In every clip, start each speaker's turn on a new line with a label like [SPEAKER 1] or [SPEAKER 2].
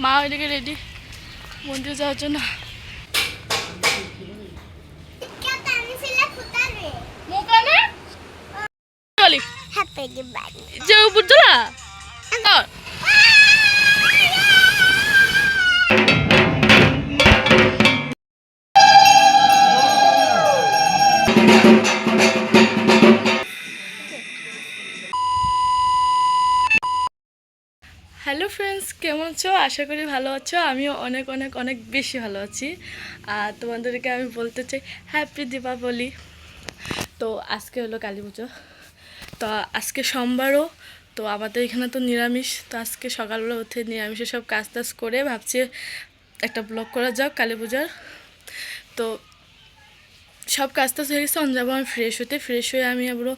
[SPEAKER 1] মা ওইদিকে রেডি মন্দিরে যাওয়ার জন্য। যে উপর তোলা হ্যালো ফ্রেন্ডস, কেমন আছো? আশা করি ভালো আছো। আমিও অনেক অনেক অনেক বেশি ভালো আছি। আর তোমাদেরকে আমি বলতে চাই হ্যাপি দীপাবলি। তো আজকে হলো কালী পুজো, তো আজকে সোমবারও, তো আমাদের এখানে তো নিরামিষ। তো আজকে সকালবেলা উঠে নিরামিষের সব কাজ টাজ করে ভাবছি একটা ব্লগ করা যাক কালী পূজার। তো সব কাজ টাজ হয়ে গেছে, অন যাবো আমি ফ্রেশ হয়ে আমি আবারও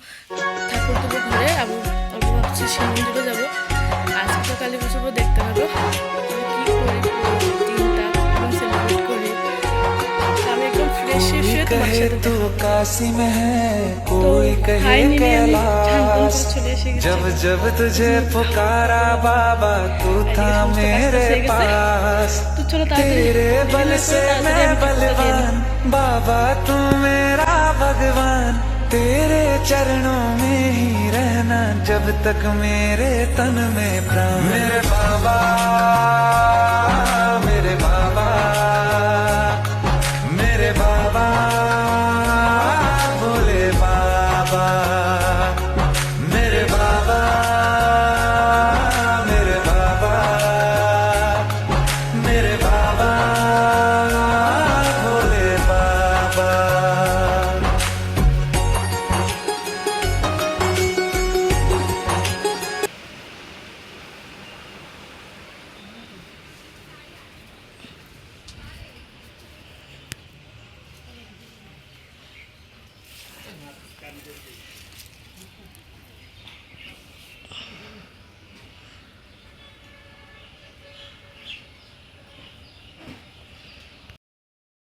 [SPEAKER 1] ঠাকুর দেবো ঘরে, আবার ভাবছি শিব মন্দিরে যাবো। আজকে তো কালী পুজো দেখতে পাবো কী করি দিনটা এবং সেলিব্রেট করি। আমি একদম ফ্রেশ হয়ে তোমার সাথে কাশি में है कोई कहे कैलाश जब जब तुझे पुकारा बाबा तू था मेरे पास तेरे बल से मैं बलवान बाबा तू मेरा भगवान तेरे चरणों में ही रहना जब तक मेरे तन में प्राण मेरे बाबा मेरे बाबा मेरे बाबा भोले बाबा मेरे बाबा मेरे बाबा मेरे बाबा भोले बाबा।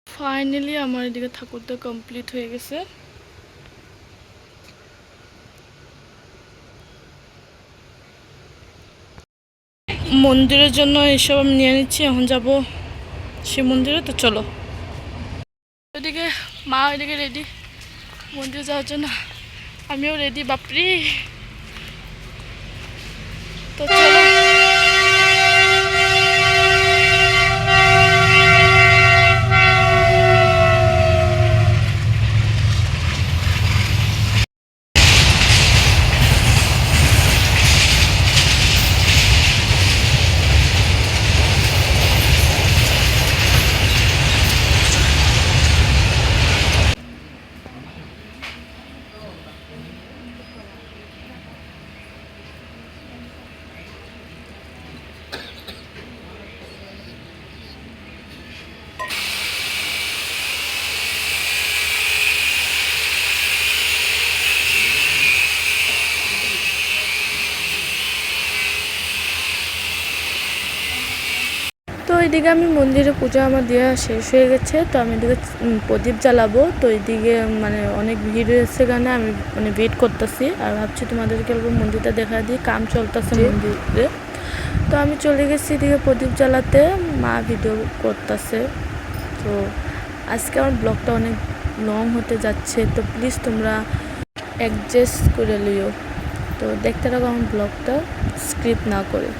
[SPEAKER 1] ফাইনালি আমার এদিকে ঠাকুরটা কমপ্লিট হয়ে গেছে। মন্দিরের জন্য এসব আমি নিয়ে নিচ্ছি, এখন যাব শিব মন্দিরে। তো চলো, ওইদিকে মা ওইদিকে রেডি মন্দিরে যাওয়ার জন্য, আমিও রেডি বাপরি। তো চলো। তো এইদিকে আমি মন্দিরে পূজা আমার দেওয়া শেষ হয়ে গেছে। তো আমি এদিকে প্রদীপ জ্বালাবো। তো এইদিকে মানে অনেক ভিড় হয়েছে, এখানে আমি মানে ওয়েট করতেছি। আর ভাবছি তোমাদেরকে মন্দিরটা দেখা দিই, কাম চলতেছে মন্দিরে। তো আমি চলে গেছি এদিকে প্রদীপ জ্বালাতে, মা ভিডিও করতেছে। তো আজকে আমার ব্লগটা অনেক লং হতে যাচ্ছে, তো প্লিজ তোমরা অ্যাডজাস্ট করে লিও। তো দেখতে থাকো আমার ব্লগটা স্ক্রিপ্ট না করে।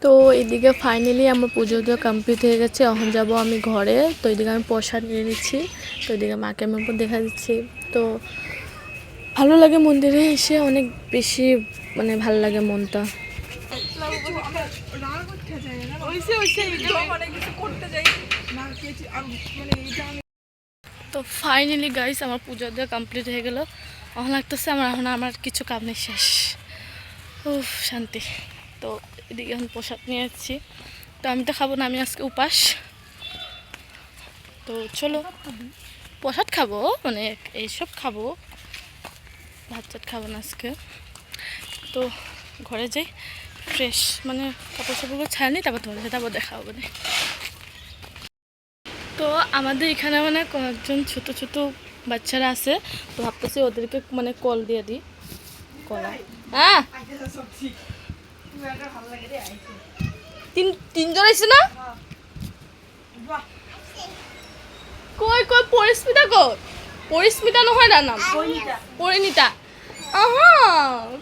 [SPEAKER 1] তো এইদিকে ফাইনালি আমার পুজো দেওয়া কমপ্লিট হয়ে গেছে, এখন যাব আমি ঘরে। তো এইদিকে আমি প্রসাদ নিয়ে নিচ্ছি। তো এইদিকে মাকে আমি দেখা দিচ্ছি। তো ভালো লাগে মন্দিরে এসে, অনেক বেশি মানে ভালো লাগে মনটা। তো ফাইনালি গাইস আমার পুজো দেওয়া কমপ্লিট হয়ে গেল। এখন লাগতেছে আমার কিছু কাম নেই, শেষ। উফ শান্তি। তো এদিকে এখন প্রসাদ নিয়ে যাচ্ছি। তো আমি তো খাবো না, আমি আজকে উপাস। তো চলো প্রসাদ খাবো, মানে এইসব খাবো, ভাত চাত খাবো না আজকে। তো ঘরে যাই ফ্রেশ, মানে কাপড় চাপড়গুলো ছাড় নি, তারপর তোমার সাথে আবার দেখা হবে না। তো আমাদের এখানে মানে কয়েকজন ছোট ছোট বাচ্চারা আছে, তো ভাবতেছি ওদেরকে মানে কল দিয়ে দিই। কলা হ্যাঁ তিনজন আছে না? কই কই পরিস্মিতা কই? পরিস্মিতা নহয় তার নাম, পরিণীতা। আহা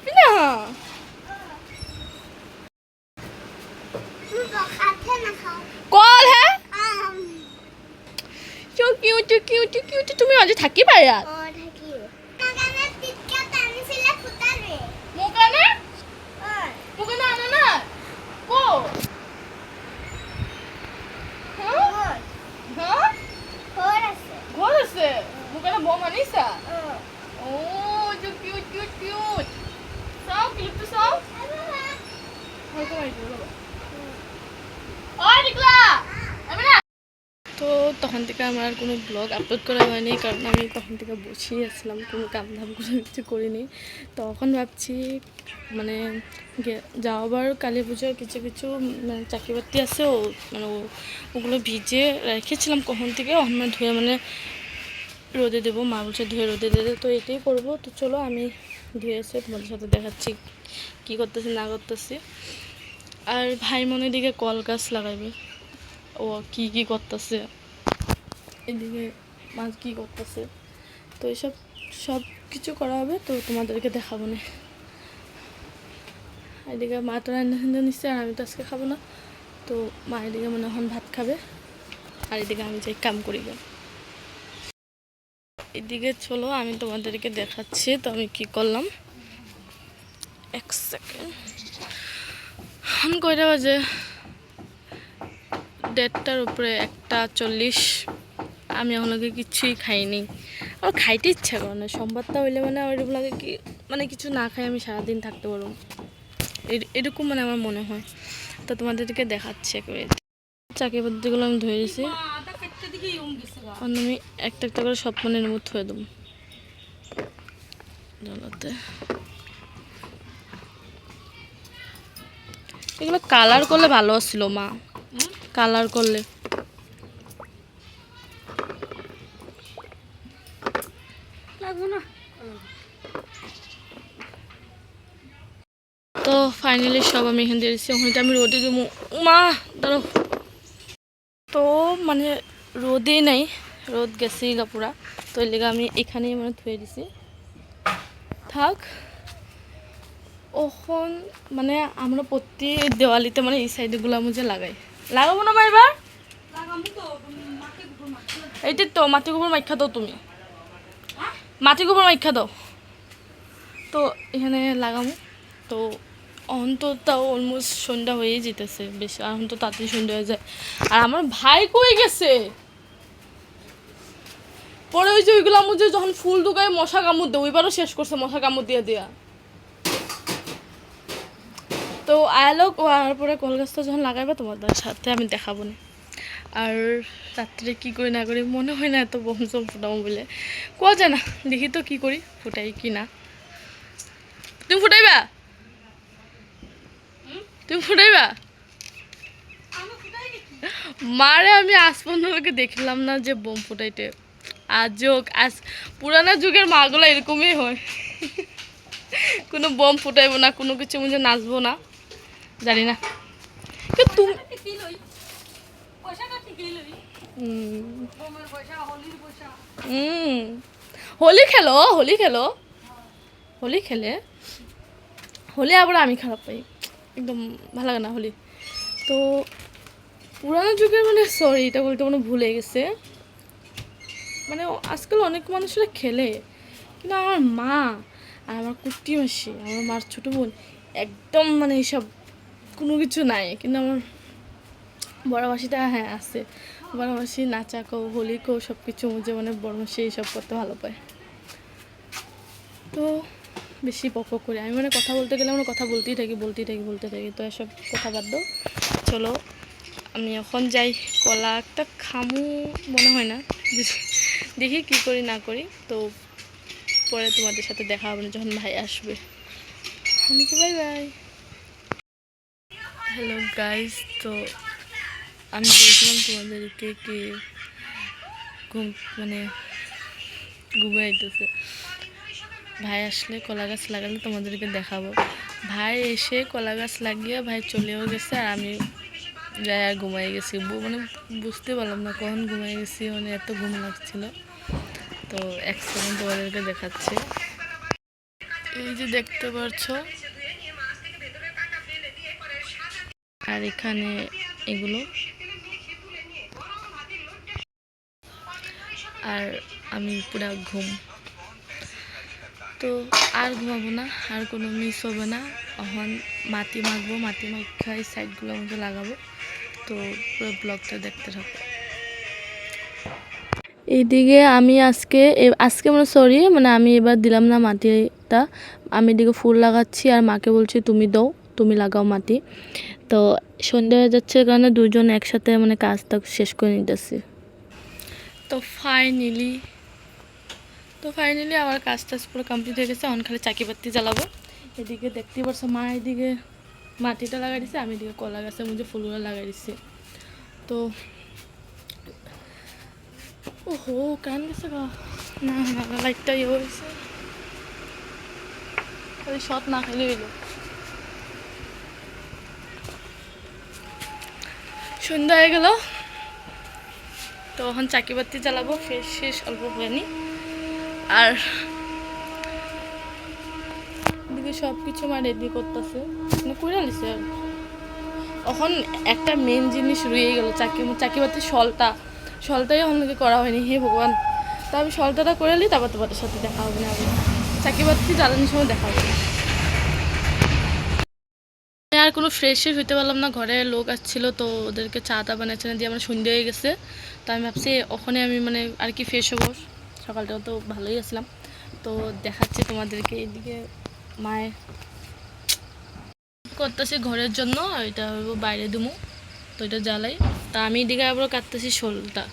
[SPEAKER 1] পিনা কল হ্যাঁ so cute so cute so cute তুমি আজি থাকিবা ইয়াত মোকানে আনা না কো হ্যাঁ ঘর আছে মোকানে বম আনিছা ও so cute cute cute চাও ক্লিপটো চাও হয়তো মাইতো বাবা ওই নিকলা তো তখন থেকে আমার আর কোনো ব্লগ আপলোড করা হয়নি, কারণ আমি তখন থেকে বসেই আসলাম, কোনো কাম ধাম কোনো কিছু করিনি। তখন ভাবছি মানে যাওয়াবার কালী পুজোর কিছু কিছু মানে চাকরি বাতি আছে, মানে ওগুলো ভিজে রেখেছিলাম কখন থেকে, আমরা ধুয়ে মানে রোদে দেবো, মা বলছে ধুয়ে রোদে দেবে। তো এটাই করবো। তো চলো আমি ধুয়ে এসে তোমাদের সাথে দেখাচ্ছি কী করতেছি না করতেছি। আর ভাই মনের দিকে কল গাছ লাগাইবে, ও কি কি করতেছে, এদিকে মাছ কি করতেছে, তো এইসব সব কিছু করা হবে। তো তোমাদেরকে দেখাবো না। এদিকে মা তো রান্না নিচ্ছে, আর আমি তো আজকে খাবো না। তো মা এদিকে মনে এখন ভাত খাবে, আর এদিকে আমি যাই কাম করি গে। এদিকে চলো আমি তোমাদেরকে দেখাচ্ছি তো আমি কি করলাম। এক সেকেন্ড, এখন কয়টা বাজে? 1:30টার উপরে, 1:40। আমি এখনকে কিছুই খাইনি, আর খাইতে ইচ্ছা করে না। সোমবারটা হইলে মানে ওইরকম লাগে কি মানে কিছু না খাই আমি সারাদিন থাকতে পারবো, এরকম মানে আমার মনে হয়। তো তোমাদেরকে দেখাচ্ছি একবারে চাকরি পদ্ধতিগুলো আমি ধরে দিয়েছি, আমি একটা একটা করে সব মানে নেমে থয়ে দেবো জলতে। এগুলো কালার করলে ভালো ছিল মা, কালার করলে। তো ফাইনালি সব আমি এখান দিয়ে দিচ্ছি, ওখানে আমি রোদে দেবো। মা ধরো, তো মানে রোদে নাই, রোদ গেছেই পুরা। তো এর লেগে আমি এখানেই মানে ধুয়ে দিছি থাক। ওখন মানে আমরা প্রতি দেওয়ালিতে মানে এই সাইডগুলো মুঝে লাগাবো না মা এবার। এইটা তো মাটি গোবর মাইখা দাও, তুমি মাটি গোবর মাইখা দাও। তো এখানে লাগাবো। তো এখন তো তাও অলমোস্ট সন্ধ্যা হয়েই যেতেছে বেশি, এখন তো তাড়াতাড়ি সন্ধ্যা হয়ে যায়। আর আমার ভাই কই গেছে? পরে ওই যে ওইগুলো মুঝে যখন ফুল ঢুকায় মশা কামড় দেয়, ওইবারও শেষ করছে মশা কামড় দিয়ে দেয়া। তো আয়ালোক ও আর পরে কল গাছটা যখন লাগাইবে তোমাদের সাথে আমি দেখাবো না। আর রাত্রে কী করি না করি মনে হয় না এত বোম চম ফুটাবো বলে, কোয়া যায় না। দেখি তো কী করি, ফুটাই কি না। তুমি ফুটাইবা? তুমি ফুটাইবা? মারে আমি আজ পর্যন্ত দেখলাম না যে বোম ফুটাইতে। আজ পুরানা যুগের মাগুলো এরকমই হয়, কোনো বোম ফুটাইবো না, কোনো কিছু মুঝে নাচবো না, জানি না। তুমি হোলি খেলো, হোলি খেলো, হোলি খেলে হোলি আবার আমি খারাপ পাই, একদম ভালো লাগে না হোলি। তো পুরানো যুগের মানে সরি এটা বলতে মানে ভুলে গেছে, মানে আজকাল অনেক মানুষরা খেলে, কিন্তু আমার মা আর আমার কুট্টি মাসি, আমার মার ছোটো বোন একদম মানে এইসব কোনো কিছু নাই। কিন্তু আমার বড় মাসিটা হ্যাঁ আছে, বড় মাসি নাচাকেও হোলিকেও সব কিছু মুঝে মানে বড় মাসি এইসব করতে ভালো পায়। তো বেশি পক করে আমি মানে কথা বলতে গেলে মানে কথা বলতেই থাকি তো এসব কথা বাদ দাও। চলো আমি এখন যাই, কলা একটা খামু মনে হয় না, দেখি কি করি না করি। তো পরে তোমাদের সাথে দেখা হবে না যখন ভাই আসবে। আমি কি বাই বাই। হ্যালো গাইস, তো আমি বলছিলাম তোমাদেরকে কি ঘুম মানে ঘুমে আইতেছে। ভাই আসলে কলা গাছ লাগালে তোমাদেরকে দেখাবো। ভাই এসে কলা গাছ লাগিয়ে ভাই চলেও গেছে, আর আমি যাই আর ঘুমাই গেছি। মানে বুঝতে পারলাম না কখন ঘুমাই গেছি, মানে এত ঘুম লাগছিল। তো এক সেকেন্ড তোমাদেরকে দেখাচ্ছে। এই যে দেখতে পাচ্ছ, আর এখানে এগুলো, আর আমি পুরা ঘুম। তো আর ঘুমাবো না, আর কোনো মিস হবে না। এখন মাটি মাখবো, মাটি মাখা এই সাইডগুলো মধ্যে লাগাবো। তো পুরো ব্লগটা দেখতে থাকো। এইদিকে আমি আজকে মানে আমি এবার দিলাম না মাটিটা, আমি এদিকে ফুল লাগাচ্ছি আর মাকে বলছি তুমি দাও, তুমি লাগাও মাটি। তো সন্ধ্যা হয়ে যাচ্ছে কারণে দুজন একসাথে মানে কাজটা শেষ করে নিতেছি। তো ফাইনালি আমার কাজ টাজ পুরো কমপ্লিট হয়ে গেছে। এখন খালি চাকি বাতি জ্বালাবো। এদিকে দেখতে পারছো মা এদিকে মাটিটা লাগাই দিছে, আমি এদিকে কলা গাছের মধ্যে ফুলগুলো লাগাই দিছি। তো ওহো কান গেছে গা, না লাইটটা ইয়ে হয়েছে, খালি শট না খেলে হইলো। সন্ধ্যা হয়ে গেল, তো এখন চাকি বাতি জ্বালাবো, ফ্রেশ শেষ অল্প হয়নি। আর এদিকে সব কিছু মা রেডি করতেছে, মানে করে নিছে। এখন একটা মেন জিনিস রয়ে গেল, চাকি বাতির শলটাই এখন করা হয়নি। হে ভগবান, তো আমি শলটাটা করে নিই, তারপর তোমাদের সাথে দেখা হবে না। আমি চাকি বাতি জ্বালানোর সময় দেখা হবে না। আর কোনো ফ্রেশ হইতে পারলাম না, ঘরে লোক আসছিল, তো ওদেরকে চা টা বানাচ্ছে না দিয়ে আমার সন্ধ্যে হয়ে গেছে। তো আমি ভাবছি ওখানে আমি মানে আর কি ফ্রেশ হবো, সকালটাও তো ভালোই আসলাম। তো দেখাচ্ছি তোমাদেরকে, এদিকে মায়ের করতেছি ঘরের জন্য, এটা হইব বাইরে দুমু, তো এটা জ্বালাই। তা আমি এদিকে আবার কাটতেছি শোলটা,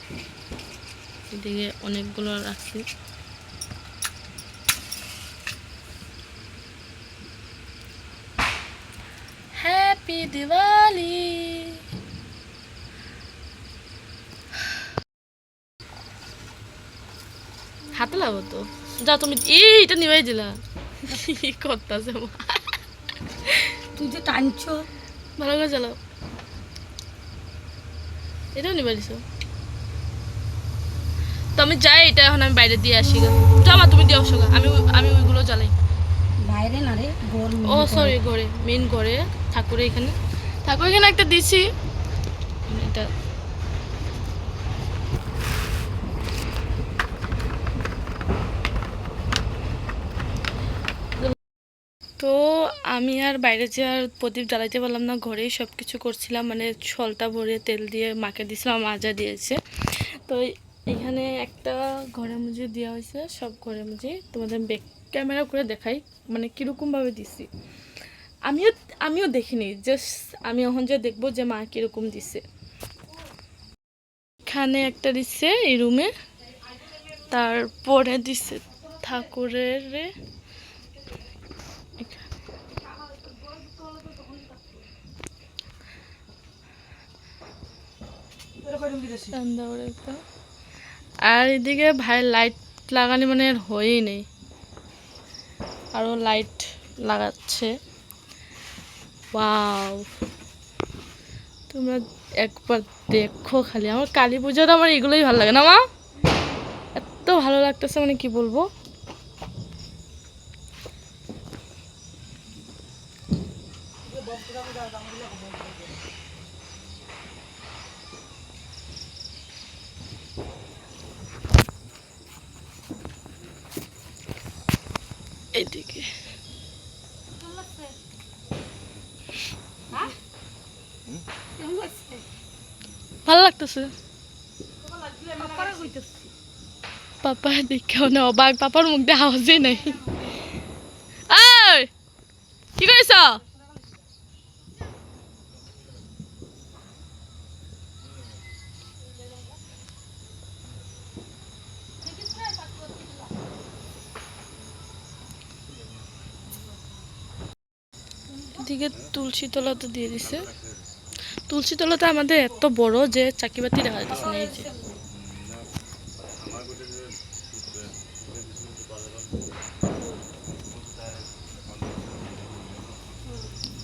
[SPEAKER 1] এদিকে অনেকগুলো রাখছি। হ্যাপি দিওয়ালি। হাতে লাগো তো, যা তুমি এইটা নিবাই দিলা, কি করতেছে
[SPEAKER 2] তুই যে টানছ,
[SPEAKER 1] ভালো করে চালাও। এটাও নিবাই দিছো, তো আমি যাই, এটা এখন আমি বাইরে দিয়ে আসি গা। জামা তুমি দিয়ে আসো গা, আমি ওইগুলো জ্বালাই।
[SPEAKER 2] বাইরে না রে,
[SPEAKER 1] ও সরি, ঘরে, মেন ঘরে ঠাকুরের এখানে একটা দিছি এটা। তো আমি আর বাইরে যে আর প্রদীপ জ্বালাইতে পারলাম না, ঘরেই সব কিছু করছিলাম, মানে ছলটা ভরে তেল দিয়ে মাকে দিয়েছিলাম, মাজা দিয়েছে। তো এখানে একটা ঘরের মধ্যে দেওয়া হয়েছে, সব ঘরের মধ্যে তোমাদের ব্যাক ক্যামেরা করে দেখাই মানে কীরকমভাবে দিছি। আমিও দেখিনি, জাস্ট আমি এখন যে দেখবো যে মা কীরকম দিছে। এখানে একটা দিচ্ছে এই রুমে, তারপরে দিচ্ছে ঠাকুরের আর এদিকে ভাই লাইট লাগানি মানে আর হয়েই নেই, আরও লাইট লাগাচ্ছে। ওয়াও, তোমরা একবার দেখো খালি, আমার কালী পুজোটা আমার এগুলোই ভালো লাগে না মা, এত ভালো লাগতেছে মানে কি বলবো। এইদিকে ভালো লাগতেছে। পাপা দেখে অবাক, পাপার মুখ দিয়ে আওয়াজই নাই। এদিকে তুলসী তলা তো দিয়ে দিছে। তুলসী তলাটা আমাদের এত বড় যে চাকিবাতি দেখা যাচ্ছে না। এই যে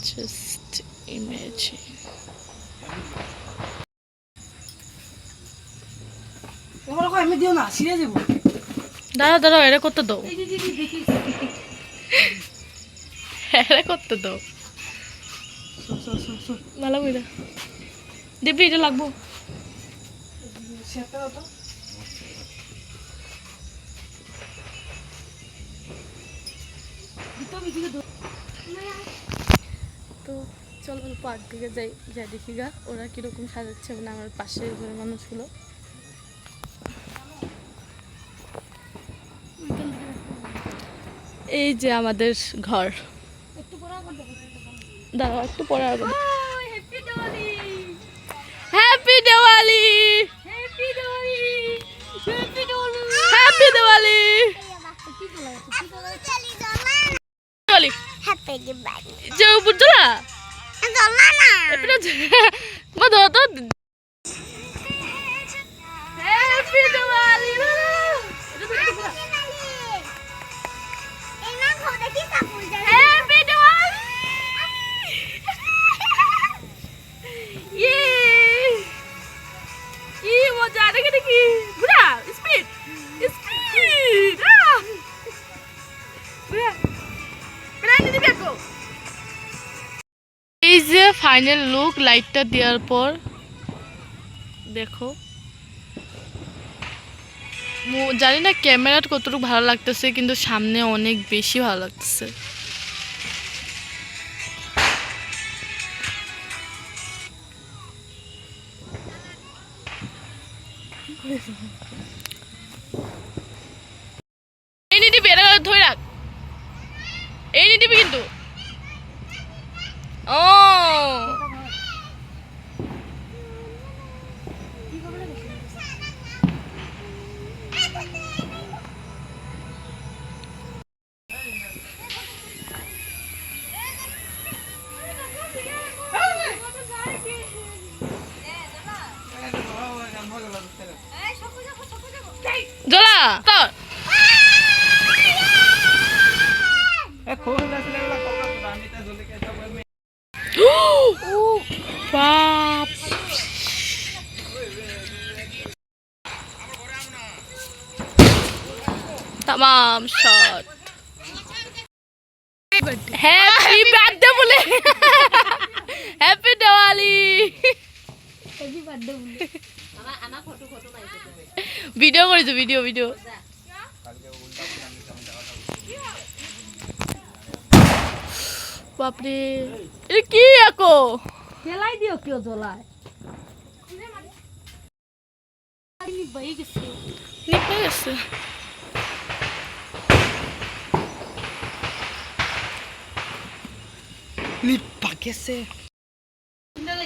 [SPEAKER 1] just imagine.
[SPEAKER 2] আমি দিও না ছিঁড়ে দেবো।
[SPEAKER 1] দাঁড়াও দাঁড়াও, এরা করতে দাও, এরা করতে দাও। ভালো করে দিবি, এটা লাগবো। তো চলো পার্ক দিকে যাই, যা দেখি গা ওরা কিরকম সাজাচ্ছে। মানে আমার পাশে ঘরের মানুষগুলো। এই যে আমাদের ঘর। দাঁড়াও একটু পরে আসবো। Happy Diwali, happy Diwali. যে উপর জ্বলা হ্যাপি দিওয়ালি। হ্যাপি দিওয়ালি। ইয়ে কি মজা, দেখি দেখি বুড়া স্পিড স্পিড। এই যে ফাইনাল লুক লাইটটা দেওয়ার পর দেখো। জানি না ক্যামেরার কতটুকু ভালো লাগতেছে, কিন্তু সামনে অনেক বেশি ভালো লাগতেছে। এই নিয়ে দিবি, এটা ধরে রাখ। এই নিয়ে দিবি কিন্তু। ও জলা তো বাপ। तमाम शॉट। हैप्पी बर्थडे बोले, हैप्पी दिवाली।
[SPEAKER 2] হ্যাপি বার্থডে বলে
[SPEAKER 1] ভিডিও করেছো, ভিডিও ভিডিও। বাপরে এটা কি আকো
[SPEAKER 2] ফেলাই দিও কেউ জ্বলায়। নিবাই গেছে,
[SPEAKER 1] নিপে গেছে।
[SPEAKER 3] নিপা গেছে।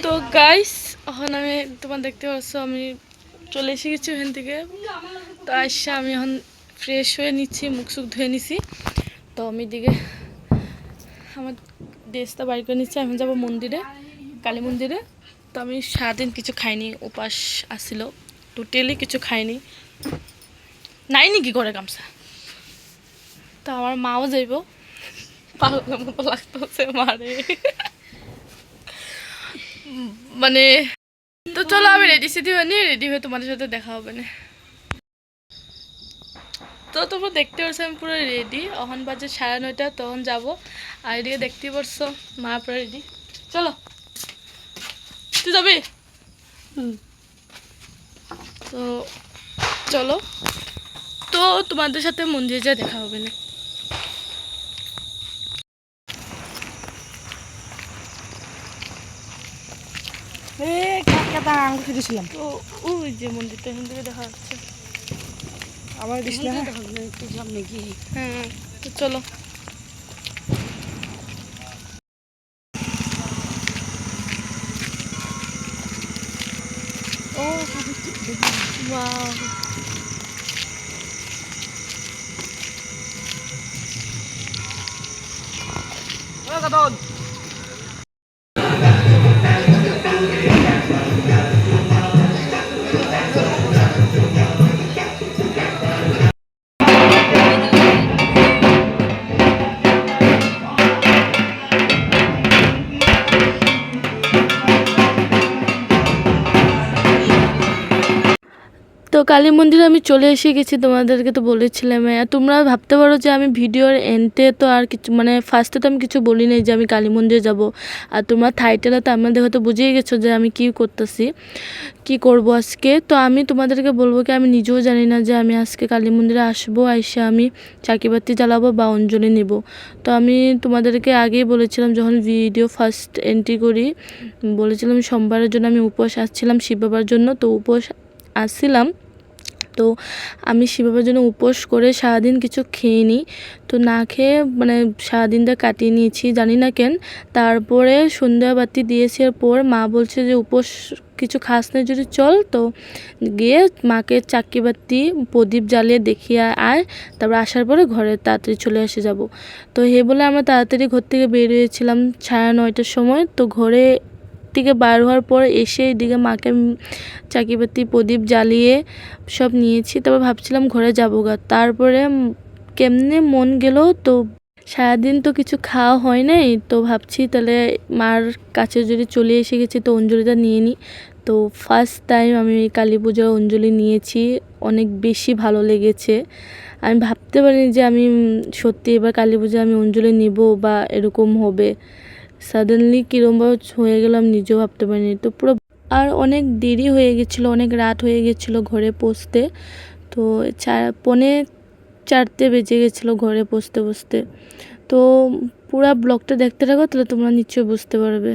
[SPEAKER 1] তো গাইস এখন আমি তোমার দেখতে পাচ্ছ আমি চলে এসে গেছি ওখান থেকে। তো আসছে আমি এখন ফ্রেশ হয়ে নিচ্ছি, মুখ সুখ ধুয়ে নিছি। তো আমি দিকে আমার ড্রেসটা বাড়ি করে নিচ্ছি। আমি যাবো মন্দিরে, কালী মন্দিরে। তো আমি সারাদিন কিছু খাইনি, উপাস আসছিল, টোটালি কিছু খাইনি। নাই নাকি ঘরে গামছা। তো আমার মাও যাইব, পাগলের মতো লাগতেছে মারে। মানে তো চলো আমি রেডি সেডি বানিয়ে রেডি হয়ে তোমাদের সাথে দেখা হবে না। তো তোমরা দেখতে পাচ্ছ আমি পুরো রেডি। এখন বাজে 9:30, তখন যাব। আর এদিকে দেখতে পাচ্ছ মা পুরো রেডি। চলো তুই যাবি? তো চলো, তো তোমাদের সাথে মন্দিরে যা দেখা হবে না। তো ওই যে মন্দিরটা এখান থেকে দেখা যাচ্ছে।
[SPEAKER 3] আবার দিস না।
[SPEAKER 2] সামনে গিয়ে
[SPEAKER 1] হ্যাঁ তো চলো। ওয়াও। তো কালী মন্দিরে আমি চলে এসে গেছি, তোমাদেরকে তো বলেছিলাম। তোমরা ভাবতে পারো যে আমি ভিডিওর এন্ডে তো আর কিছু মানে ফার্স্টে তো আমি কিছু বলি নাই যে আমি কালী মন্দিরে যাব। আর তোমরা টাইটেলে তো আমাদের হয়তো বুঝেই গেছো যে আমি কী করতেছি, কী করব আজকে। তো আমি তোমাদেরকে বলবো কি আমি নিজেও জানি না যে আমি আজকে কালী মন্দিরে আসবো, এসে আমি চাকিবাতি জ্বালাবো বা অঞ্জলি নেব। তো আমি তোমাদেরকে আগেই বলেছিলাম, যখন ভিডিও ফার্স্ট এন্ট্রি করি বলেছিলাম সোমবারের জন্য আমি উপোস আসছিলাম, শিব বাবার জন্য। তো উপোস আসছিলাম, তো আমি শিব বাবার জন্য উপোস করে সারাদিন কিছু খেয়ে নিই। তো না খেয়ে মানে সারাদিনটা কাটিয়ে নিয়েছি, জানি না কেন। তারপরে সন্ধ্যাবাতি দিয়েছি, পর মা বলছে যে উপোস কিছু খাস না যদি চল, তো গিয়ে মাকে চাকিবাতি প্রদীপ জ্বালিয়ে দেখিয়ে আয়, তারপর আসার পরে ঘরে তাড়াতাড়ি চলে এসে যাব। তো হে বলে আমরা তাড়াতাড়ি ঘর থেকে বের হয়েছিলাম 9:30টার সময়। তো ঘরে থেকে বার হওয়ার পর এসে এদিকে মাকে চাকিবাতি প্রদীপ জ্বালিয়ে সব নিয়েছি। তারপর ভাবছিলাম ঘরে যাবো গা, তারপরে কেমনে মন গেল। তো সারাদিন তো কিছু খাওয়া হয় নাই, তো ভাবছি তাহলে মার কাছে যদি চলে এসে গেছি তো অঞ্জলিটা নিয়ে নিই। তো ফার্স্ট টাইম আমি কালী পুজোর অঞ্জলি নিয়েছি, অনেক বেশি ভালো লেগেছে। আমি ভাবতে পারিনি যে আমি সত্যি এবার কালী পুজোয় আমি অঞ্জলি নিব বা এরকম হবে। সাডেনলি কীরকমভাবে হয়ে গেল আমি নিজেও ভাবতে পারিনি। তো পুরো আর অনেক দেরি হয়ে গেছিলো, অনেক রাত হয়ে গেছিলো ঘরে পৌঁছতে। তো 4:45 বেজে গেছিলো ঘরে পৌঁছতে। তো পুরো ব্লগটা দেখতে থাকো, তাহলে তোমরা নিশ্চয়ই বুঝতে পারবে।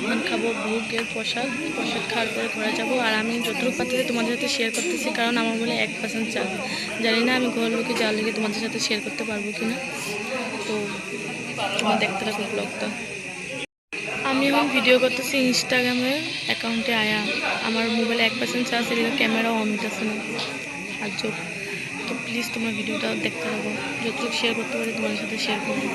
[SPEAKER 1] এখন খাবো ভোগের প্রসাদ খাওয়ার পরে ঘরে যাবো। আর আমি যতটুকু পাচ্ছি তোমাদের সাথে শেয়ার করতেছি, কারণ আমার বলে 1% চাল। জানি না আমি ঘর লোকে যাওয়ার লেগে তোমাদের সাথে শেয়ার করতে পারবো কি না। তো তোমার দেখতে থাকো ব্লগটা। আমি এখন ভিডিও করতেছি ইনস্টাগ্রামের অ্যাকাউন্টে আয়া। আমার মোবাইলে 1% চার্জ, এগুলো ক্যামেরাও অন হইতেছে না আর চোখ। তো প্লিজ তোমার ভিডিওটা দেখতে থাকো, যতটুকু শেয়ার করতে পারি তোমাদের সাথে শেয়ার করবো।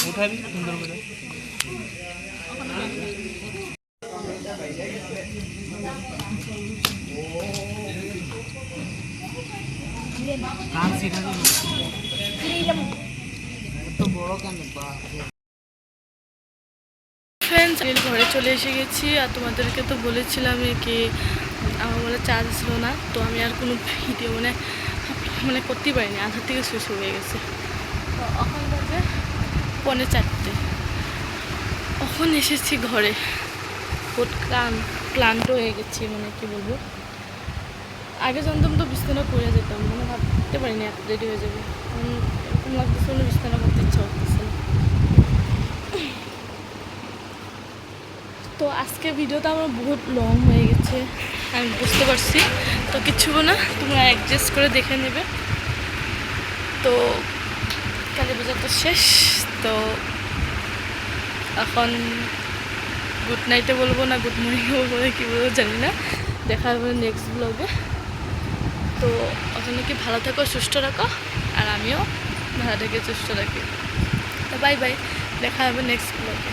[SPEAKER 3] উঠাবি সুন্দর করে।
[SPEAKER 1] ফ্রেন্ডস, আমি ঘরে চলে এসে গেছি। আর তোমাদেরকে তো বলেছিলাম কি আমার বলে চার্জ ছিল না, তো আমি আর কোনো ভিডিও মানে করতেই পারিনি, আধার থেকে শেষ হয়ে গেছে। তো এখন বাজে 3:45। এখন এসেছি ঘরে, বহুত ক্লান্ত হয়ে গেছি, মানে কি বলবো। আগে জানতাম তো বিছানা করে যেতাম, মানে ভাবতে পারিনি এত রেডি হয়ে যাবে। এরকম লাগতেছে মানে বিছানা করতে ইচ্ছা করতেছে না। তো আজকে ভিডিওটা আমার বহুত লং হয়ে গেছে, আমি বুঝতে পারছি। তো কিচ্ছু না, তোমরা অ্যাডজাস্ট করে দেখে নেবে। তো কালী পূজা তো শেষ, তো এখন গুড নাইটে বলবো না গুড মর্নিংয়ে বলবো না, কী বলবো জানি না। দেখা হবে নেক্সট ব্লগে। তো ওখানে কি ভালো থাকো, সুস্থ রাখো, আর আমিও ভালো থেকে সুস্থ রাখি। তো বাই বাই, দেখা হবে নেক্সট ব্লগে।